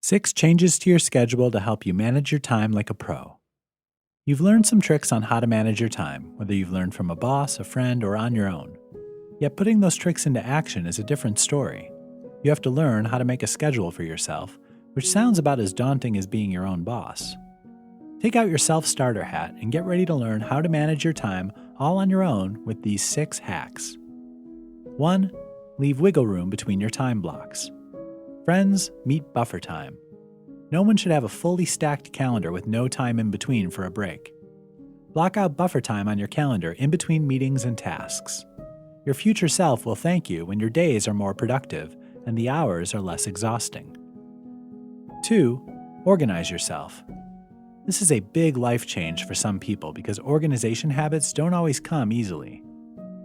6 changes to your schedule to help you manage your time like a pro. You've learned some tricks on how to manage your time, whether you've learned from a boss, a friend, or on your own. Yet putting those tricks into action is a different story. You have to learn how to make a schedule for yourself, which sounds about as daunting as being your own boss. Take out your self-starter hat and get ready to learn how to manage your time all on your own with these 6 hacks. 1. Leave wiggle room between your time blocks. Friends, meet buffer time. No one should have a fully stacked calendar with no time in between for a break. Block out buffer time on your calendar in between meetings and tasks. Your future self will thank you when your days are more productive and the hours are less exhausting. 2. Organize yourself. This is a big life change for some people because organization habits don't always come easily.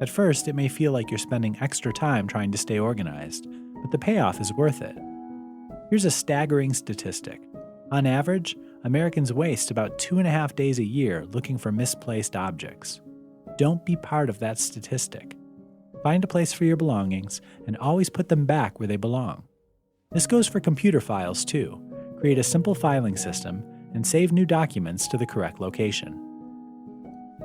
At first, it may feel like you're spending extra time trying to stay organized, but the payoff is worth it. Here's a staggering statistic. On average, Americans waste about 2.5 days a year looking for misplaced objects. Don't be part of that statistic. Find a place for your belongings and always put them back where they belong. This goes for computer files too. Create a simple filing system and save new documents to the correct location.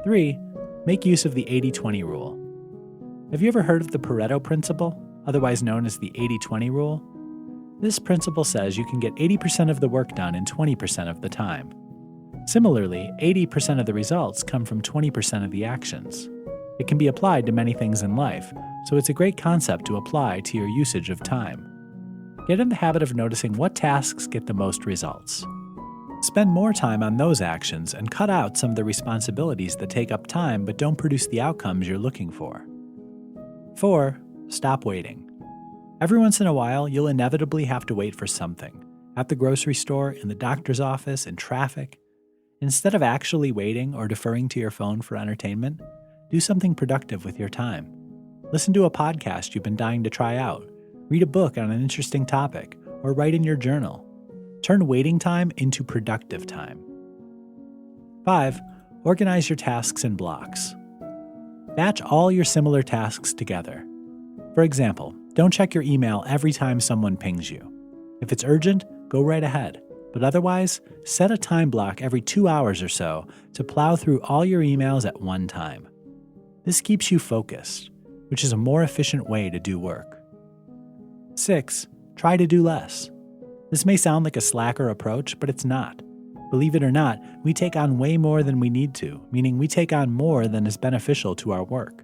3. Make use of the 80-20 rule. Have you ever heard of the Pareto principle, otherwise known as the 80-20 rule? This principle says you can get 80% of the work done in 20% of the time. Similarly, 80% of the results come from 20% of the actions. It can be applied to many things in life, so it's a great concept to apply to your usage of time. Get in the habit of noticing what tasks get the most results. Spend more time on those actions and cut out some of the responsibilities that take up time but don't produce the outcomes you're looking for. 4. Stop waiting. Every once in a while, you'll inevitably have to wait for something. At the grocery store, in the doctor's office, in traffic. Instead of actually waiting or deferring to your phone for entertainment, do something productive with your time. Listen to a podcast you've been dying to try out. Read a book on an interesting topic, or write in your journal. Turn waiting time into productive time. 5. Organize your tasks in blocks. Batch all your similar tasks together. For example, don't check your email every time someone pings you. If it's urgent, go right ahead. But otherwise, set a time block every 2 hours or so to plow through all your emails at one time. This keeps you focused, which is a more efficient way to do work. 6. Try to do less. This may sound like a slacker approach, but it's not. Believe it or not, we take on way more than we need to, meaning we take on more than is beneficial to our work.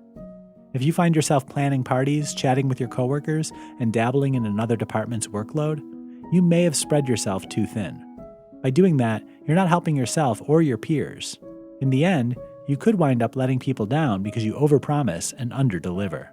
If you find yourself planning parties, chatting with your coworkers, and dabbling in another department's workload, you may have spread yourself too thin. By doing that, you're not helping yourself or your peers. In the end, you could wind up letting people down because you overpromise and underdeliver.